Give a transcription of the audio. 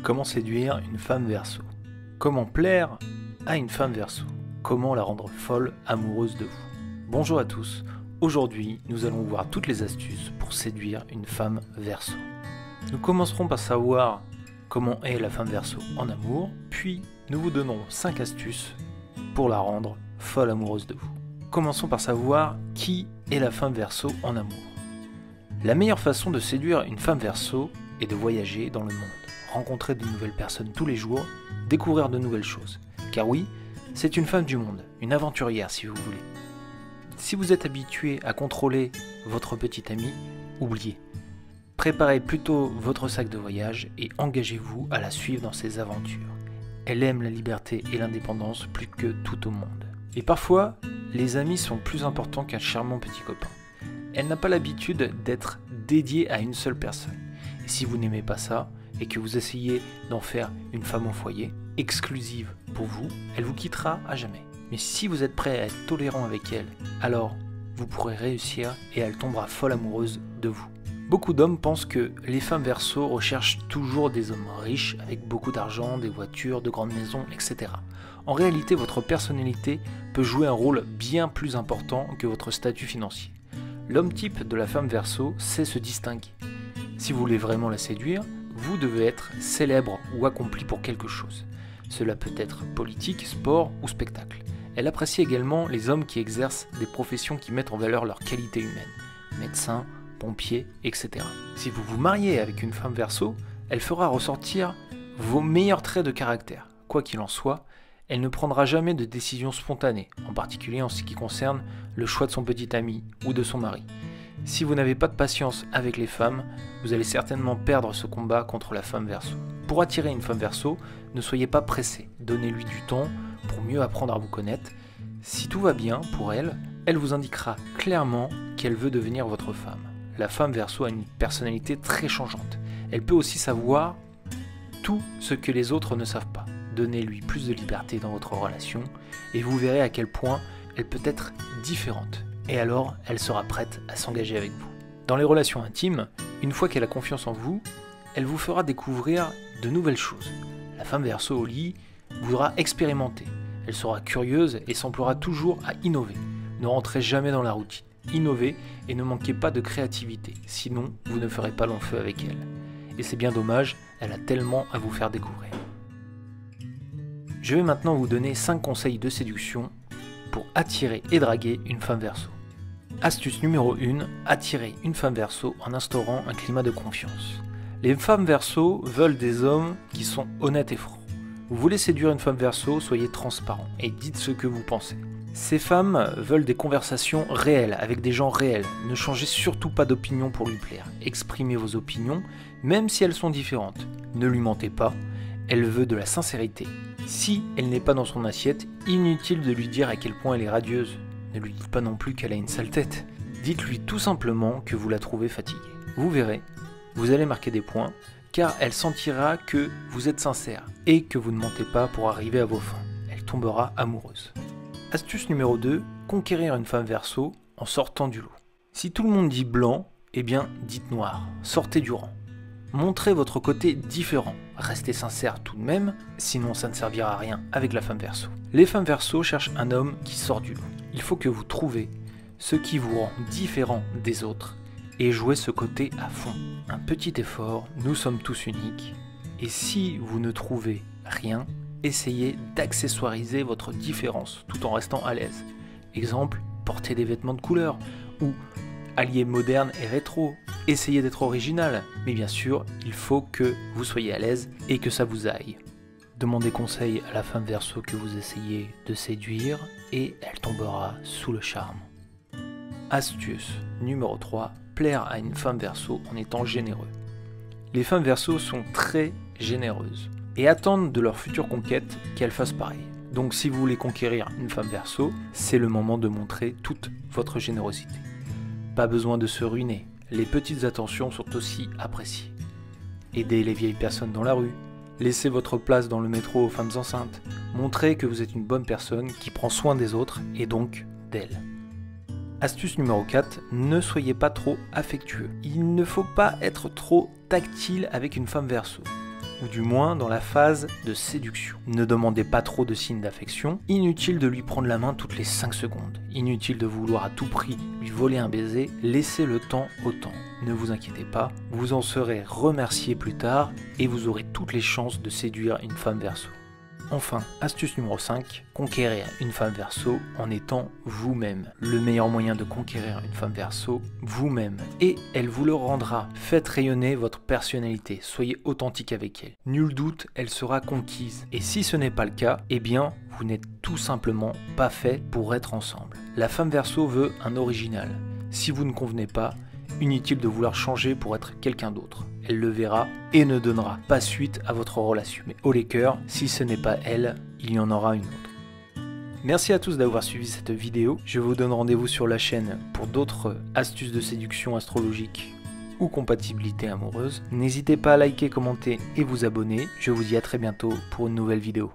Comment séduire une femme Verseau? Comment plaire à une femme Verseau? Comment la rendre folle, amoureuse de vous? Bonjour à tous, aujourd'hui nous allons voir toutes les astuces pour séduire une femme Verseau. Nous commencerons par savoir comment est la femme Verseau en amour, puis nous vous donnerons 5 astuces pour la rendre folle amoureuse de vous. Commençons par savoir qui est la femme Verseau en amour. La meilleure façon de séduire une femme Verseau est de voyager dans le monde, rencontrer de nouvelles personnes tous les jours, découvrir de nouvelles choses. Car oui, c'est une femme du monde, une aventurière si vous voulez. Si vous êtes habitué à contrôler votre petite amie, oubliez. Préparez plutôt votre sac de voyage et engagez-vous à la suivre dans ses aventures. Elle aime la liberté et l'indépendance plus que tout au monde. Et parfois, les amis sont plus importants qu'un charmant petit copain. Elle n'a pas l'habitude d'être dédiée à une seule personne. Et si vous n'aimez pas ça, et que vous essayez d'en faire une femme au foyer, exclusive pour vous, elle vous quittera à jamais. Mais si vous êtes prêt à être tolérant avec elle, alors vous pourrez réussir et elle tombera folle amoureuse de vous. Beaucoup d'hommes pensent que les femmes Verseau recherchent toujours des hommes riches, avec beaucoup d'argent, des voitures, de grandes maisons, etc. En réalité, votre personnalité peut jouer un rôle bien plus important que votre statut financier. L'homme type de la femme Verseau sait se distinguer. Si vous voulez vraiment la séduire, vous devez être célèbre ou accompli pour quelque chose. Cela peut être politique, sport ou spectacle. Elle apprécie également les hommes qui exercent des professions qui mettent en valeur leur qualité humaine. Médecins, pompiers, etc. Si vous vous mariez avec une femme Verseau, elle fera ressortir vos meilleurs traits de caractère. Quoi qu'il en soit, elle ne prendra jamais de décision spontanée, en particulier en ce qui concerne le choix de son petit ami ou de son mari. Si vous n'avez pas de patience avec les femmes, vous allez certainement perdre ce combat contre la femme Verseau. Pour attirer une femme Verseau, ne soyez pas pressé, donnez-lui du temps pour mieux apprendre à vous connaître. Si tout va bien pour elle, elle vous indiquera clairement qu'elle veut devenir votre femme. La femme Verseau a une personnalité très changeante. Elle peut aussi savoir tout ce que les autres ne savent pas. Donnez-lui plus de liberté dans votre relation et vous verrez à quel point elle peut être différente. Et alors, elle sera prête à s'engager avec vous. Dans les relations intimes, une fois qu'elle a confiance en vous, elle vous fera découvrir de nouvelles choses. La femme Verseau au lit voudra expérimenter. Elle sera curieuse et s'emploiera toujours à innover. Ne rentrez jamais dans la routine. Innovez et ne manquez pas de créativité, sinon vous ne ferez pas long feu avec elle. Et c'est bien dommage, elle a tellement à vous faire découvrir. Je vais maintenant vous donner 5 conseils de séduction pour attirer et draguer une femme Verseau. Astuce numéro 1, attirer une femme Verseau en instaurant un climat de confiance. Les femmes Verseau veulent des hommes qui sont honnêtes et francs. Vous voulez séduire une femme Verseau, soyez transparent et dites ce que vous pensez. Ces femmes veulent des conversations réelles avec des gens réels. Ne changez surtout pas d'opinion pour lui plaire. Exprimez vos opinions, même si elles sont différentes. Ne lui mentez pas, elle veut de la sincérité. Si elle n'est pas dans son assiette, inutile de lui dire à quel point elle est radieuse. Ne lui dites pas non plus qu'elle a une sale tête. Dites-lui tout simplement que vous la trouvez fatiguée. Vous verrez, vous allez marquer des points, car elle sentira que vous êtes sincère et que vous ne mentez pas pour arriver à vos fins. Elle tombera amoureuse. Astuce numéro 2, conquérir une femme Verseau en sortant du lot. Si tout le monde dit blanc, eh bien dites noir, sortez du rang. Montrez votre côté différent, restez sincère tout de même, sinon ça ne servira à rien avec la femme Verseau. Les femmes Verseau cherchent un homme qui sort du lot. Il faut que vous trouviez ce qui vous rend différent des autres et jouez ce côté à fond. Un petit effort, nous sommes tous uniques. Et si vous ne trouvez rien, essayez d'accessoiriser votre différence tout en restant à l'aise. Exemple, porter des vêtements de couleur ou allier moderne et rétro. Essayez d'être original, mais bien sûr, il faut que vous soyez à l'aise et que ça vous aille. Demandez conseil à la femme Verseau que vous essayez de séduire et elle tombera sous le charme. Astuce numéro 3, plaire à une femme Verseau en étant généreux. Les femmes Verseau sont très généreuses et attendent de leur future conquête qu'elle fasse pareil. Donc si vous voulez conquérir une femme Verseau, c'est le moment de montrer toute votre générosité. Pas besoin de se ruiner, les petites attentions sont aussi appréciées. Aidez les vieilles personnes dans la rue, laissez votre place dans le métro aux femmes enceintes, montrez que vous êtes une bonne personne qui prend soin des autres et donc d'elles. Astuce numéro 4, ne soyez pas trop affectueux. Il ne faut pas être trop tactile avec une femme Verseau. ou du moins dans la phase de séduction. Ne demandez pas trop de signes d'affection, inutile de lui prendre la main toutes les 5 secondes, inutile de vouloir à tout prix lui voler un baiser, laissez le temps au temps. Ne vous inquiétez pas, vous en serez remercié plus tard et vous aurez toutes les chances de séduire une femme Verseau. Enfin, astuce numéro 5, conquérir une femme Verseau en étant vous-même. Le meilleur moyen de conquérir une femme Verseau, vous-même. Et elle vous le rendra. Faites rayonner votre personnalité, soyez authentique avec elle. Nul doute, elle sera conquise. Et si ce n'est pas le cas, eh bien, vous n'êtes tout simplement pas fait pour être ensemble. La femme Verseau veut un original. Si vous ne convenez pas, inutile de vouloir changer pour être quelqu'un d'autre. Elle le verra et ne donnera pas suite à votre relation. Mais haut les cœurs, si ce n'est pas elle, il y en aura une autre. Merci à tous d'avoir suivi cette vidéo. Je vous donne rendez-vous sur la chaîne pour d'autres astuces de séduction astrologique ou compatibilité amoureuse. N'hésitez pas à liker, commenter et vous abonner. Je vous dis à très bientôt pour une nouvelle vidéo.